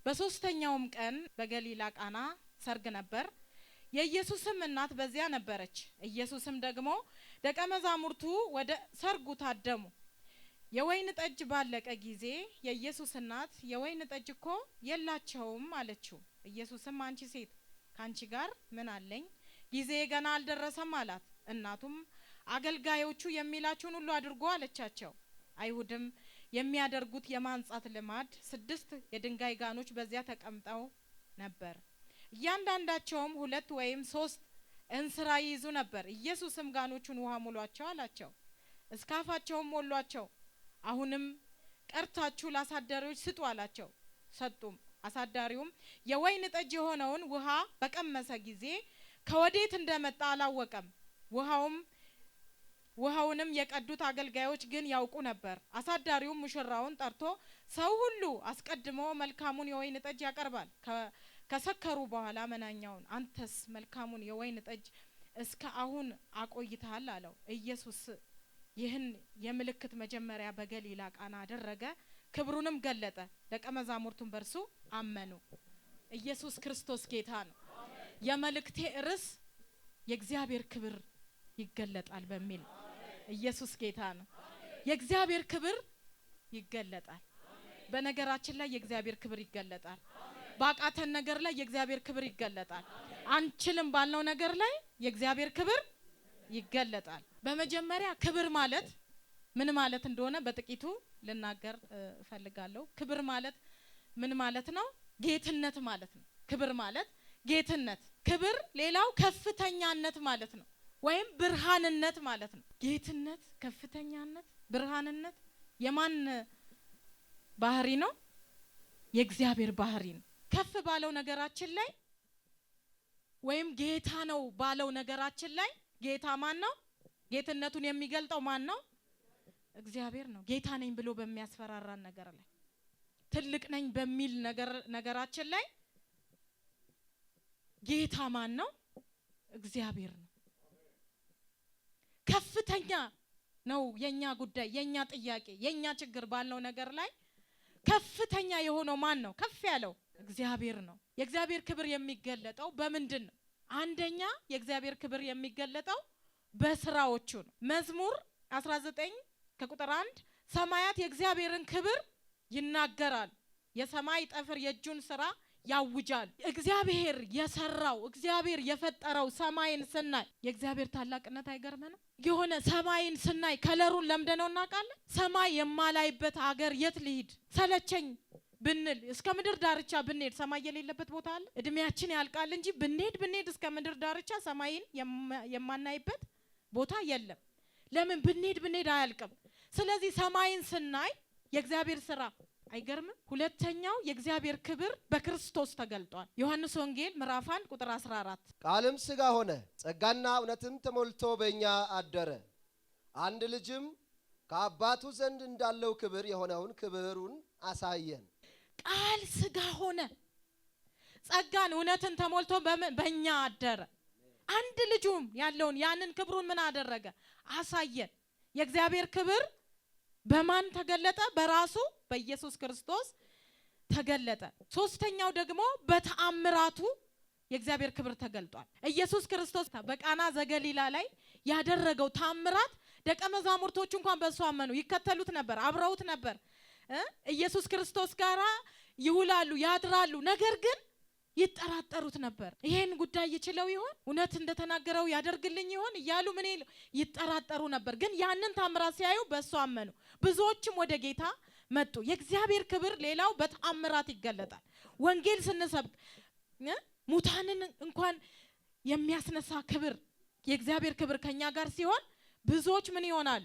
በሶስተኛውም ቀን በገሊላ ቃና ሰርግ ነበር። የኢየሱስም እናት በዚያ ነበረች። ኢየሱስም ደግሞ ደቀ መዛሙርቱ ወደ ሰርጉ ታደሙ። የወይን ጠጅ ባለቀ ጊዜ የኢየሱስ እናት የወይን ጠጅ እኮ የላቸውም አለችው። ኢየሱስም አንቺ ሴት ካንቺ ጋር ምን አለኝ? ጊዜ ገና አልደረሰም አላት። እናቱም አገልጋዮቹ የሚላችሁን ሁሉ አድርጉ አለቻቸው። አይሁድም የሚያደርጉት የማንጻት ልማድ 6 የድንጋይ ጋኖች በዚያ ተቀምጠው ነበር። እያንዳንዳቸውም 2 ወይም 3 እንስራ ይይዙ ነበር። ኢየሱስም ጋኖቹን ውሃ ሙሏቸው አላቸው። እስካፋቸውም ሞሏቸው። አሁንም ቀርታችሁ ለአሳዳሪዎች ስጡ አላቸው። ሰጡም። አሳዳሪውም የወይን ጠጅ የሆነውን ውሃ በቀመሰ ጊዜ ከወዴት እንደመጣ አላወቀም። ውሃውንም የቀዱት አገልጋዮች ግን ያውቁ ነበር። አሳዳሪውም ሙሽራውን ጠርቶ ሰው ሁሉ አስቀድሞ መልካሙን የወይን ጠጅ ያቀርባል፣ ከሰከሩ በኋላ መናኛውን፣ አንተስ መልካሙን የወይን ጠጅ እስከ አሁን አቆይተሃል አለው። ኢየሱስ ይህን የምልክት መጀመሪያ በገሊላ ቃና አደረገ፣ ክብሩንም ገለጠ። ደቀ መዛሙርቱም በርሱ አመኑ። ኢየሱስ ክርስቶስ ጌታ ነው። የመልእክቴ ርዕስ የእግዚአብሔር ክብር ይገለጣል በሚል ኢየሱስ ጌታ ነው። የእግዚአብሔር ክብር ይገለጣል። በነገራችን ላይ የእግዚአብሔር ክብር ይገለጣል። ባቃተን ነገር ላይ የእግዚአብሔር ክብር ይገለጣል። አንችልም ባልነው ነገር ላይ የእግዚአብሔር ክብር ይገለጣል። በመጀመሪያ ክብር ማለት ምን ማለት እንደሆነ በጥቂቱ ልናገር እፈልጋለሁ። ክብር ማለት ምን ማለት ነው? ጌትነት ማለት ነው። ክብር ማለት ጌትነት። ክብር ሌላው ከፍተኛነት ማለት ነው፣ ወይም ብርሃንነት ማለት ነው። ጌትነት፣ ከፍተኛነት፣ ብርሃንነት የማን ባህሪ ነው? የእግዚአብሔር ባህሪ ነው። ከፍ ባለው ነገራችን ላይ ወይም ጌታ ነው ባለው ነገራችን ላይ ጌታ ማን ነው? ጌትነቱን የሚገልጠው ማን ነው? እግዚአብሔር ነው። ጌታ ነኝ ብሎ በሚያስፈራራን ነገር ላይ፣ ትልቅ ነኝ በሚል ነገራችን ላይ ጌታ ማን ነው? እግዚአብሔር ነው። ከፍተኛ ነው የኛ ጉዳይ፣ የኛ ጥያቄ፣ የኛ ችግር ባልነው ነገር ላይ ከፍተኛ የሆነው ማን ነው? ከፍ ያለው እግዚአብሔር ነው። የእግዚአብሔር ክብር የሚገለጠው በምንድን ነው? አንደኛ የእግዚአብሔር ክብር የሚገለጠው በስራዎቹ ነው። መዝሙር 19 ከቁጥር 1 ሰማያት የእግዚአብሔርን ክብር ይናገራል፣ የሰማይ ጠፍር የእጁን ስራ ያውጃል። እግዚአብሔር የሰራው እግዚአብሔር የፈጠረው ሰማይን ስናይ የእግዚአብሔር ታላቅነት አይገርመንም? የሆነ ሰማይን ስናይ ከለሩን ለምደነው እናውቃለን። ሰማይ የማላይበት ሀገር የት ልሂድ ሰለቸኝ ብንል እስከ ምድር ዳርቻ ብንሄድ ሰማይ የሌለበት ቦታ አለ? እድሜያችን ያልቃል እንጂ ብንሄድ እስከ ምድር ዳርቻ ሰማይን የማናይበት ቦታ የለም። ለምን? ብንሄድ አያልቅም። ስለዚህ ሰማይን ስናይ የእግዚአብሔር ስራ አይገርምም? ሁለተኛው የእግዚአብሔር ክብር በክርስቶስ ተገልጧል። ዮሐንስ ወንጌል ምዕራፍ 1 ቁጥር 14 ቃልም ሥጋ ሆነ ጸጋና እውነትም ተሞልቶ በእኛ አደረ፣ አንድ ልጅም ከአባቱ ዘንድ እንዳለው ክብር የሆነውን ክብሩን አሳየን። ቃል ሥጋ ሆነ፣ ጸጋን እውነትን ተሞልቶ በእኛ አደረ። አንድ ልጁም ያለውን ያንን ክብሩን ምን አደረገ? አሳየን። የእግዚአብሔር ክብር በማን ተገለጠ? በራሱ በኢየሱስ ክርስቶስ ተገለጠ። ሶስተኛው ደግሞ በተአምራቱ የእግዚአብሔር ክብር ተገልጧል። ኢየሱስ ክርስቶስ በቃና ዘገሊላ ላይ ያደረገው ተአምራት ደቀ መዛሙርቶቹ እንኳን በሱ አመኑ፣ ይከተሉት ነበር፣ አብረውት ነበር። ኢየሱስ ክርስቶስ ጋራ ይውላሉ፣ ያድራሉ። ነገር ግን ይጠራጠሩት ነበር። ይሄን ጉዳይ ይችለው ይሆን? እውነት እንደተናገረው ያደርግልኝ ይሆን እያሉ ምን ይጠራጠሩ ነበር። ግን ያንን ተአምራት ሲያዩ በሱ አመኑ። ብዙዎችም ወደ ጌታ መጡ። የእግዚአብሔር ክብር ሌላው በተአምራት ይገለጣል። ወንጌል ስንሰብክ ሙታንን እንኳን የሚያስነሳ ክብር፣ የእግዚአብሔር ክብር ከኛ ጋር ሲሆን ብዙዎች ምን ይሆናሉ?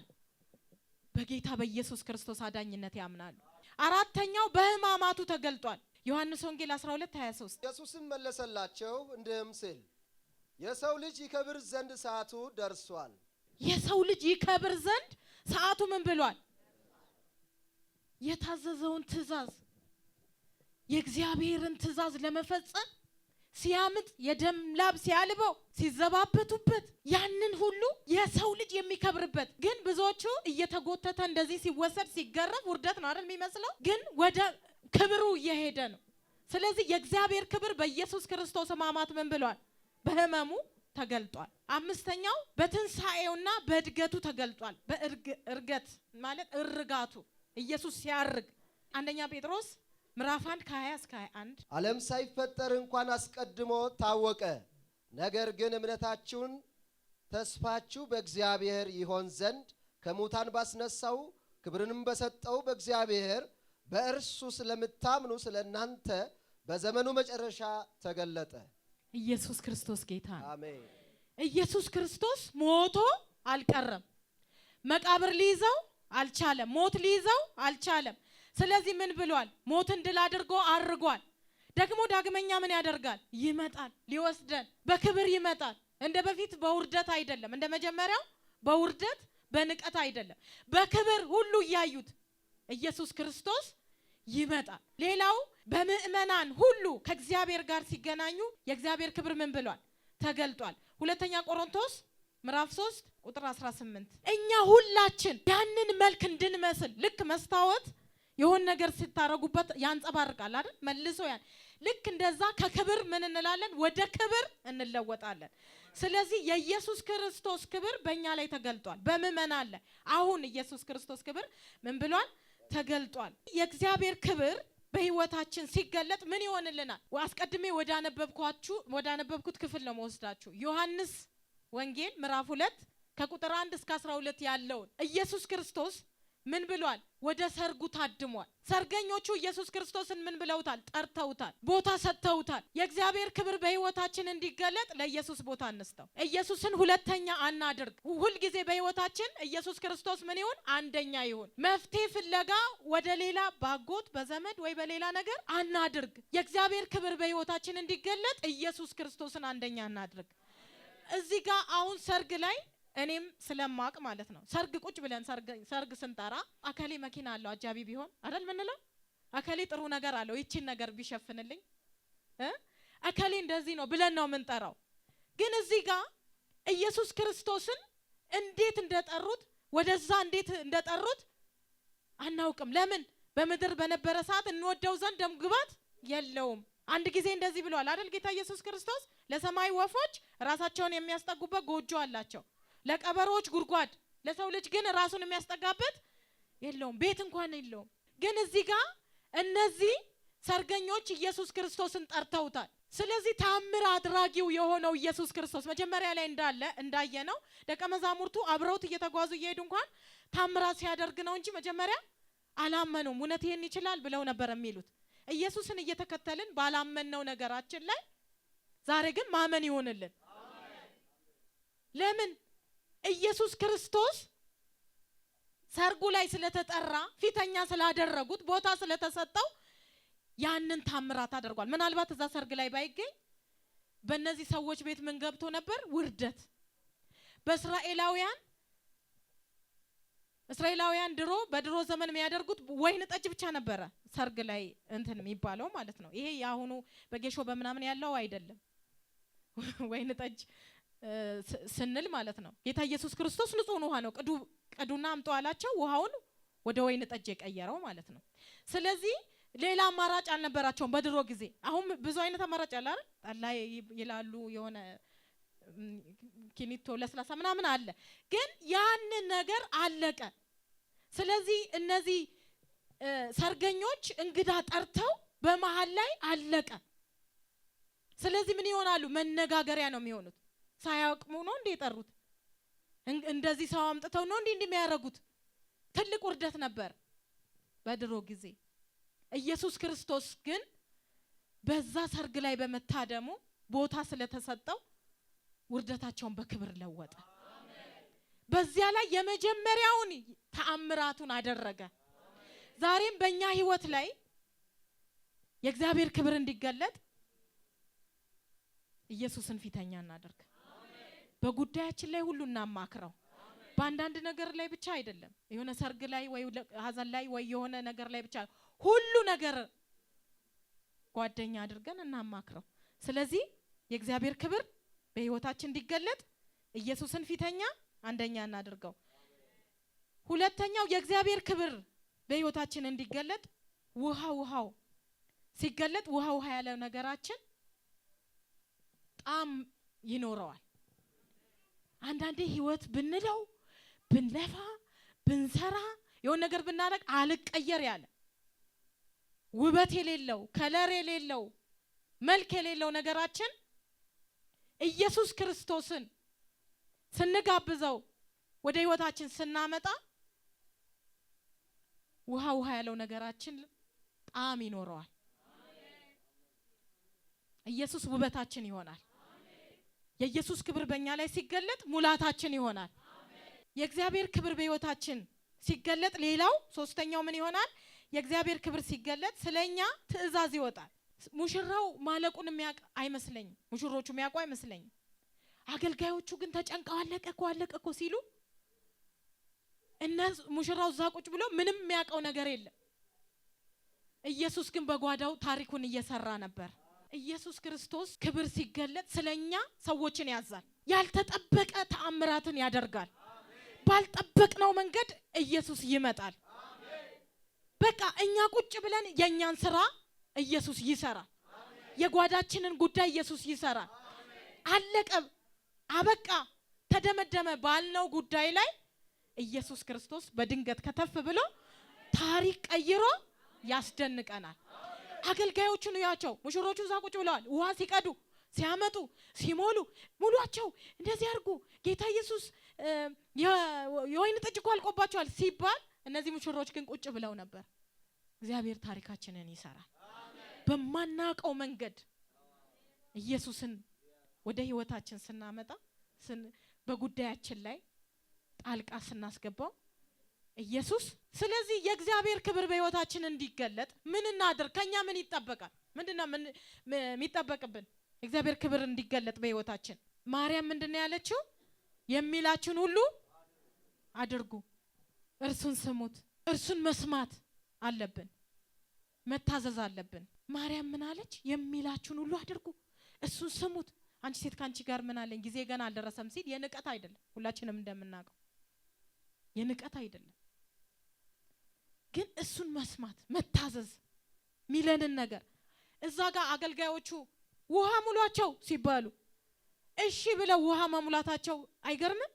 በጌታ በኢየሱስ ክርስቶስ አዳኝነት ያምናሉ። አራተኛው በሕማማቱ ተገልጧል። ዮሐንስ ወንጌል 12:23 ኢየሱስም መለሰላቸው እንዲህም ሲል የሰው ልጅ ይከብር ዘንድ ሰዓቱ ደርሷል። የሰው ልጅ ይከብር ዘንድ ሰዓቱ ምን ብሏል? የታዘዘውን ትእዛዝ የእግዚአብሔርን ትእዛዝ ለመፈጸም ሲያምጥ የደም ላብ ሲያልበው ሲዘባበቱበት ያንን ሁሉ የሰው ልጅ የሚከብርበት። ግን ብዙዎቹ እየተጎተተ እንደዚህ ሲወሰድ ሲገረፍ ውርደት ነው አይደል የሚመስለው? ግን ወደ ክብሩ እየሄደ ነው። ስለዚህ የእግዚአብሔር ክብር በኢየሱስ ክርስቶስ ሕማማት ምን ብሏል? በህመሙ ተገልጧል። አምስተኛው በትንሳኤውና በእድገቱ ተገልጧል። በእርገት ማለት እርጋቱ ኢየሱስ ሲያርግ አንደኛ ጴጥሮስ ምዕራፍ 1 ከ20 እስከ 21 ዓለም ሳይፈጠር እንኳን አስቀድሞ ታወቀ። ነገር ግን እምነታችሁን ተስፋችሁ በእግዚአብሔር ይሆን ዘንድ ከሙታን ባስነሳው ክብርንም በሰጠው በእግዚአብሔር በእርሱ ስለምታምኑ ስለናንተ በዘመኑ መጨረሻ ተገለጠ። ኢየሱስ ክርስቶስ ጌታ ነው። አሜን። ኢየሱስ ክርስቶስ ሞቶ አልቀረም። መቃብር ሊይዘው አልቻለም። ሞት ሊይዘው አልቻለም። ስለዚህ ምን ብሏል? ሞትን ድል አድርጎ አርጓል። ደግሞ ዳግመኛ ምን ያደርጋል? ይመጣል። ሊወስደን በክብር ይመጣል። እንደ በፊት በውርደት አይደለም። እንደ መጀመሪያው በውርደት በንቀት አይደለም። በክብር ሁሉ እያዩት ኢየሱስ ክርስቶስ ይመጣል። ሌላው በምእመናን ሁሉ ከእግዚአብሔር ጋር ሲገናኙ የእግዚአብሔር ክብር ምን ብሏል? ተገልጧል። ሁለተኛ ቆሮንቶስ ምዕራፍ 3 ቁጥር 18 እኛ ሁላችን ያንን መልክ እንድንመስል ልክ መስታወት የሆነ ነገር ሲታረጉበት ያንጸባርቃል አይደል? መልሶ ያን ልክ እንደዛ ከክብር ምን እንላለን? ወደ ክብር እንለወጣለን። ስለዚህ የኢየሱስ ክርስቶስ ክብር በእኛ ላይ ተገልጧል። በምእመናን ላይ አሁን ኢየሱስ ክርስቶስ ክብር ምን ብሏል? ተገልጧል። የእግዚአብሔር ክብር በህይወታችን ሲገለጥ ምን ይሆንልናል? አስቀድሜ ወደ አነበብኩት ክፍል ነው መወስዳችሁ። ዮሐንስ ወንጌል ምዕራፍ 2 ከቁጥር 1 እስከ 12 ያለውን ኢየሱስ ክርስቶስ ምን ብሏል? ወደ ሰርጉ ታድሟል። ሰርገኞቹ ኢየሱስ ክርስቶስን ምን ብለውታል? ጠርተውታል፣ ቦታ ሰጥተውታል። የእግዚአብሔር ክብር በህይወታችን እንዲገለጥ ለኢየሱስ ቦታ እንስጠው። ኢየሱስን ሁለተኛ አናድርግ። ሁል ጊዜ በህይወታችን ኢየሱስ ክርስቶስ ምን ይሁን? አንደኛ ይሁን። መፍትሄ ፍለጋ ወደ ሌላ ባጎት በዘመድ ወይ በሌላ ነገር አናድርግ። የእግዚአብሔር ክብር በህይወታችን እንዲገለጥ ኢየሱስ ክርስቶስን አንደኛ እናድርግ። እዚህ ጋር አሁን ሰርግ ላይ እኔም ስለማቅ ማለት ነው። ሰርግ ቁጭ ብለን ሰርግ ስንጠራ አከሌ መኪና አለው አጃቢ ቢሆን አይደል ምንለው? አከሌ ጥሩ ነገር አለው ይቺን ነገር ቢሸፍንልኝ አከሌ እንደዚህ ነው ብለን ነው የምንጠራው። ግን እዚህ ጋር ኢየሱስ ክርስቶስን እንዴት እንደጠሩት ወደዛ እንዴት እንደጠሩት አናውቅም። ለምን? በምድር በነበረ ሰዓት እንወደው ዘንድ ደም ግባት የለውም። አንድ ጊዜ እንደዚህ ብሏል አይደል ጌታ ኢየሱስ ክርስቶስ? ለሰማይ ወፎች ራሳቸውን የሚያስጠጉበት ጎጆ አላቸው፣ ለቀበሮች ጉድጓድ፣ ለሰው ልጅ ግን ራሱን የሚያስጠጋበት የለውም፣ ቤት እንኳን የለውም። ግን እዚህ ጋር እነዚህ ሰርገኞች ኢየሱስ ክርስቶስን ጠርተውታል። ስለዚህ ታምር አድራጊው የሆነው ኢየሱስ ክርስቶስ መጀመሪያ ላይ እንዳየነው ደቀ መዛሙርቱ አብረውት እየተጓዙ እየሄዱ እንኳን ታምራት ሲያደርግ ነው እንጂ መጀመሪያ አላመኑም። እውነት ይሄን ይችላል ብለው ነበር የሚሉት። ኢየሱስን እየተከተልን ባላመንነው ነገራችን ላይ ዛሬ ግን ማመን ይሆንልን። ለምን? ኢየሱስ ክርስቶስ ሰርጉ ላይ ስለተጠራ ፊተኛ ስላደረጉት ቦታ ስለተሰጠው ያንን ታምራት አድርጓል። ምናልባት እዛ ሰርግ ላይ ባይገኝ በእነዚህ ሰዎች ቤት ምን ገብቶ ነበር? ውርደት። እስራኤላውያን በድሮ ዘመን የሚያደርጉት ወይን ጠጅ ብቻ ነበረ ሰርግ ላይ እንትን የሚባለው ማለት ነው። ይሄ ያሁኑ በጌሾ በምናምን ያለው አይደለም። ወይን ጠጅ ስንል ማለት ነው ጌታ ኢየሱስ ክርስቶስ ንጹህ ውሃ ነው ቅዱና አምጡ አላቸው። ውሃውን ወደ ወይን ጠጅ የቀየረው ማለት ነው። ስለዚህ ሌላ አማራጭ አልነበራቸውም በድሮ ጊዜ። አሁን ብዙ አይነት አማራጭ አለ አይደል? ጠላ ይላሉ፣ የሆነ ኪኒቶ ለስላሳ ምናምን አለ። ግን ያን ነገር አለቀ። ስለዚህ እነዚህ ሰርገኞች እንግዳ ጠርተው በመሃል ላይ አለቀ። ስለዚህ ምን ይሆናሉ? መነጋገሪያ ነው የሚሆኑት። ሳያውቁ ነው እንዴ የጠሩት? እንደዚህ ሰው አምጥተው ነው እንዴ እንደሚያረጉት? ትልቅ ውርደት ነበር በድሮ ጊዜ። ኢየሱስ ክርስቶስ ግን በዛ ሰርግ ላይ በመታደሙ ቦታ ስለተሰጠው ውርደታቸውን በክብር ለወጠ። በዚያ ላይ የመጀመሪያውን ተአምራቱን አደረገ። ዛሬም በእኛ ህይወት ላይ የእግዚአብሔር ክብር እንዲገለጥ ኢየሱስን ፊተኛ እናደርግ። በጉዳያችን ላይ ሁሉ እናማክረው። በአንዳንድ ነገር ላይ ብቻ አይደለም፣ የሆነ ሰርግ ላይ ወይ ሀዘን ላይ ወይ የሆነ ነገር ላይ ብቻ፣ ሁሉ ነገር ጓደኛ አድርገን እናማክረው። ስለዚህ የእግዚአብሔር ክብር በህይወታችን እንዲገለጥ ኢየሱስን ፊተኛ አንደኛ እናድርገው። ሁለተኛው የእግዚአብሔር ክብር በህይወታችን እንዲገለጥ ውሃው ሲገለጥ ውሃ ውሃ ያለው ነገራችን ጣም ይኖረዋል። አንዳንዴ ህይወት ብንለው ብንለፋ ብንሰራ የሆነ ነገር ብናደርግ አልቀየር ያለ ውበት የሌለው ከለር የሌለው መልክ የሌለው ነገራችን ኢየሱስ ክርስቶስን ስንጋብዘው ወደ ህይወታችን ስናመጣ ውሃ ውሃ ያለው ነገራችን ጣም ይኖረዋል። ኢየሱስ ውበታችን ይሆናል። የኢየሱስ ክብር በእኛ ላይ ሲገለጥ ሙላታችን ይሆናል። የእግዚአብሔር ክብር በህይወታችን ሲገለጥ ሌላው ሶስተኛው ምን ይሆናል? የእግዚአብሔር ክብር ሲገለጥ ስለኛ ትእዛዝ ይወጣል። ሙሽራው ማለቁን የሚያውቅ አይመስለኝም። ሙሽሮቹ የሚያውቁ አይመስለኝም። አገልጋዮቹ ግን ተጨንቀው አለቀ እኮ ሲሉ እነሱ ሙሽራው እዛ ቁጭ ብሎ ምንም የሚያውቀው ነገር የለም። ኢየሱስ ግን በጓዳው ታሪኩን እየሰራ ነበር። ኢየሱስ ክርስቶስ ክብር ሲገለጥ ስለኛ ሰዎችን ያዛል። ያልተጠበቀ ተአምራትን ያደርጋል። ባልጠበቅነው መንገድ ኢየሱስ ይመጣል። በቃ እኛ ቁጭ ብለን የኛን ስራ ኢየሱስ ይሰራል። የጓዳችንን ጉዳይ ኢየሱስ ይሰራል። አለቀ አበቃ ተደመደመ ባልነው ጉዳይ ላይ ኢየሱስ ክርስቶስ በድንገት ከተፍ ብሎ ታሪክ ቀይሮ ያስደንቀናል። አገልጋዮቹን ያቸው ሙሽሮቹ እዛ ቁጭ ብለዋል። ውሃ ሲቀዱ ሲያመጡ ሲሞሉ ሙሉአቸው እንደዚህ አድርጉ ጌታ ኢየሱስ የወይን ጠጅ እኮ አልቆባቸዋል ሲባል እነዚህ ሙሽሮች ግን ቁጭ ብለው ነበር። እግዚአብሔር ታሪካችንን ይሰራል። በማናቀው መንገድ ኢየሱስን ወደ ህይወታችን ስናመጣ በጉዳያችን ላይ ጣልቃ ስናስገባው ኢየሱስ ስለዚህ የእግዚአብሔር ክብር በህይወታችን እንዲገለጥ ምን እናድርግ? ከኛ ምን ይጠበቃል? ምንድነው የሚጠበቅብን? እግዚአብሔር ክብር እንዲገለጥ በህይወታችን ማርያም ምንድነው ያለችው? የሚላችሁን ሁሉ አድርጉ፣ እርሱን ስሙት። እርሱን መስማት አለብን፣ መታዘዝ አለብን። ማርያም ምን አለች? የሚላችሁን ሁሉ አድርጉ፣ እሱን ስሙት። አንቺ ሴት ካንቺ ጋር ምን አለኝ ጊዜ ገና አልደረሰም ሲል የንቀት አይደለም። ሁላችንም እንደምናውቀው የንቀት አይደለም። ግን እሱን መስማት መታዘዝ ሚለንን ነገር እዛ ጋር አገልጋዮቹ ውሃ ሙሏቸው ሲባሉ እሺ ብለው ውሃ ማሙላታቸው አይገርምም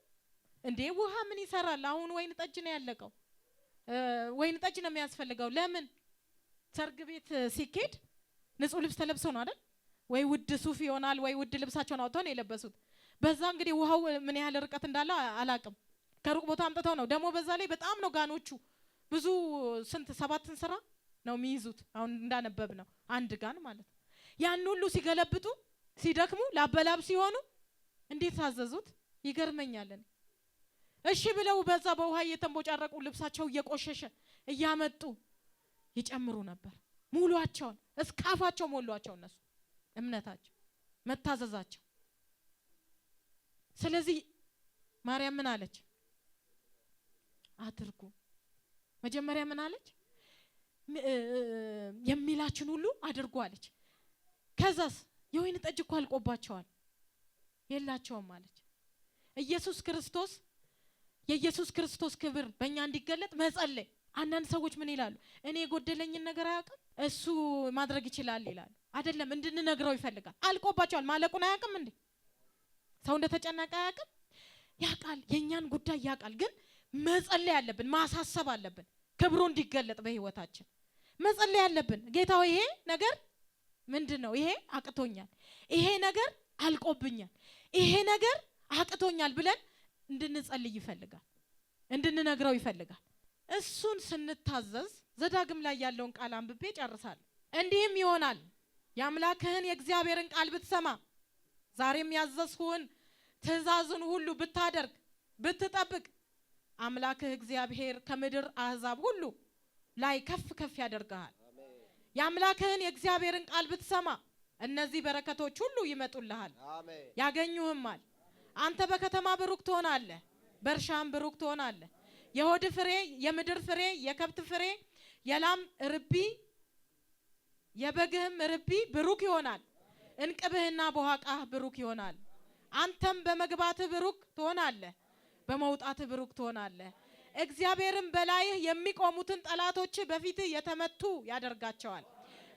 እንዴ? ውሃ ምን ይሰራል? አሁን ወይን ጠጅ ነው ያለቀው። ወይን ጠጅ ነው የሚያስፈልገው። ለምን ሰርግ ቤት ሲኬድ ንጹህ ልብስ ተለብሰው ነው አይደል? ወይ ውድ ሱፍ ይሆናል ወይ ውድ ልብሳቸውን አውጥተው ነው የለበሱት። በዛ እንግዲህ ውሃው ምን ያህል ርቀት እንዳለ አላቅም። ከሩቅ ቦታ አምጥተው ነው ደግሞ በዛ ላይ በጣም ነው ጋኖቹ ብዙ ስንት 7 እንስራ ነው የሚይዙት። አሁን እንዳነበብ ነው አንድ ጋን ማለት ነው። ያን ሁሉ ሲገለብጡ ሲደክሙ ላበላብ ሲሆኑ እንዴት ታዘዙት? ይገርመኛል። እሺ ብለው በዛ በውሃ እየተንቦጫረቁ ልብሳቸው እየቆሸሸ እያመጡ ይጨምሩ ነበር። ሙሉአቸውን እስካፋቸው ሞሉአቸው። እነሱ እምነታቸው መታዘዛቸው። ስለዚህ ማርያም ምን አለች? አድርጉ። መጀመሪያ ምን አለች? የሚላችሁን ሁሉ አድርጉ አለች። ከዛስ የወይን ጠጅ እኮ አልቆባቸዋል የላቸውም አለች። የኢየሱስ ክርስቶስ ክብር በእኛ እንዲገለጥ መጸለይ። አንዳንድ ሰዎች ምን ይላሉ? እኔ የጎደለኝን ነገር አያውቅም እሱ ማድረግ ይችላል ይላሉ። አይደለም፣ እንድንነግረው ይፈልጋል። አልቆባቸዋል ማለቁን አያውቅም እንዴ? ሰው እንደተጨነቀ አያውቅም? ያውቃል፣ የኛን ጉዳይ ያውቃል። ግን መጸለይ አለብን፣ ማሳሰብ አለብን። ክብሩ እንዲገለጥ በህይወታችን መጸለይ አለብን። ጌታው ይሄ ነገር ምንድነው? ይሄ አቅቶኛል፣ ይሄ ነገር አልቆብኛል፣ ይሄ ነገር አቅቶኛል ብለን እንድንጸልይ ይፈልጋል፣ እንድንነግረው ይፈልጋል። እሱን ስንታዘዝ ዘዳግም ላይ ያለውን ቃል አንብቤ ጨርሳለሁ። እንዲህም ይሆናል የአምላክህን የእግዚአብሔርን ቃል ብትሰማ ዛሬም ያዘዝሁህን ትእዛዙን ሁሉ ብታደርግ ብትጠብቅ አምላክህ እግዚአብሔር ከምድር አህዛብ ሁሉ ላይ ከፍ ከፍ ያደርግሃል። የአምላክህን የእግዚአብሔርን ቃል ብትሰማ እነዚህ በረከቶች ሁሉ ይመጡልሃል ያገኙህማል። አንተ በከተማ ብሩክ ትሆናለህ፣ በእርሻም ብሩክ ትሆናለህ። የሆድ ፍሬ፣ የምድር ፍሬ፣ የከብት ፍሬ፣ የላም ርቢ፣ የበግህም ርቢ ብሩክ ይሆናል። እንቅብህና በኋቃህ ብሩክ ይሆናል። አንተም በመግባትህ ብሩክ ትሆናለህ፣ በመውጣትህ ብሩክ ትሆናለህ። እግዚአብሔርም በላይህ የሚቆሙትን ጠላቶች በፊትህ የተመቱ ያደርጋቸዋል።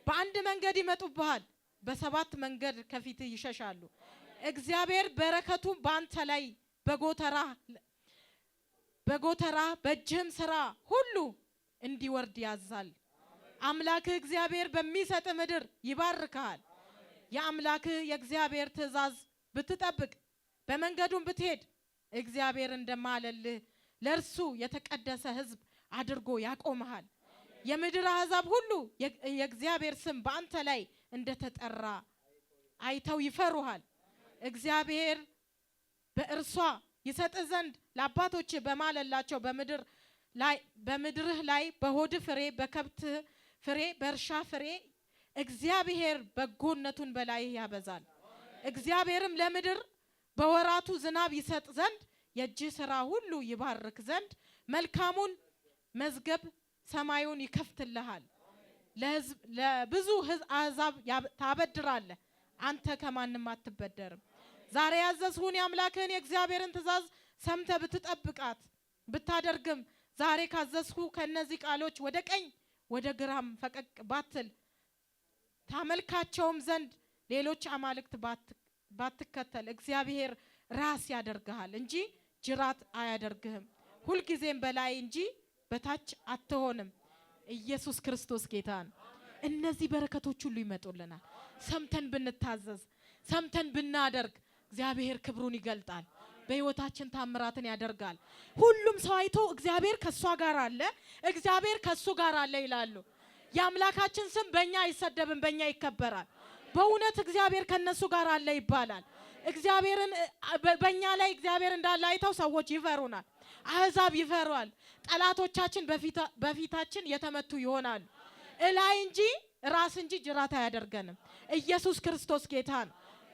በአንድ መንገድ ይመጡብሃል፣ በሰባት መንገድ ከፊት ይሸሻሉ። እግዚአብሔር በረከቱን በአንተ ላይ በጎተራ በእጅህም ስራ ሁሉ እንዲወርድ ያዛል። አምላክህ እግዚአብሔር በሚሰጥ ምድር ይባርክሃል። የአምላክህ የእግዚአብሔር ትእዛዝ ብትጠብቅ በመንገዱም ብትሄድ እግዚአብሔር እንደማለልህ ለእርሱ የተቀደሰ ሕዝብ አድርጎ ያቆምሃል። የምድር አሕዛብ ሁሉ የእግዚአብሔር ስም በአንተ ላይ እንደተጠራ አይተው ይፈሩሃል። እግዚአብሔር በእርሷ ይሰጥህ ዘንድ ለአባቶች በማለላቸው በምድርህ ላይ በሆድ ፍሬ፣ በከብት ፍሬ፣ በእርሻ ፍሬ እግዚአብሔር በጎነቱን በላይ ያበዛል። እግዚአብሔርም ለምድር በወራቱ ዝናብ ይሰጥ ዘንድ የእጅ ስራ ሁሉ ይባርክ ዘንድ መልካሙን መዝገብ ሰማዩን ይከፍትልሃል። ለብዙ አሕዛብ ታበድራለህ፣ አንተ ከማንም አትበደርም። ዛሬ ያዘዝሁን የአምላክህን የእግዚአብሔርን ትእዛዝ ሰምተህ ብትጠብቃት ብታደርግም ዛሬ ካዘዝሁ ከነዚህ ቃሎች ወደ ቀኝ ወደ ግራም ፈቀቅ ባትል ታመልካቸውም ዘንድ ሌሎች አማልክት ባትከተል እግዚአብሔር ራስ ያደርግሃል እንጂ ጅራት አያደርግህም። ሁልጊዜም በላይ እንጂ በታች አትሆንም። ኢየሱስ ክርስቶስ ጌታ ነው። እነዚህ በረከቶች ሁሉ ይመጡልናል ሰምተን ብንታዘዝ፣ ሰምተን ብናደርግ እግዚአብሔር ክብሩን ይገልጣል። በህይወታችን ታምራትን ያደርጋል። ሁሉም ሰው አይቶ እግዚአብሔር ከሷ ጋር አለ፣ እግዚአብሔር ከሱ ጋር አለ ይላሉ። የአምላካችን ስም በእኛ አይሰደብም፣ በእኛ ይከበራል። በእውነት እግዚአብሔር ከነሱ ጋር አለ ይባላል። እግዚአብሔርን በእኛ ላይ እግዚአብሔር እንዳለ አይተው ሰዎች ይፈሩናል፣ አሕዛብ ይፈሯል። ጠላቶቻችን በፊታችን የተመቱ ይሆናሉ። እላይ እንጂ ራስ እንጂ ጅራት አያደርገንም። ኢየሱስ ክርስቶስ ጌታ ነው።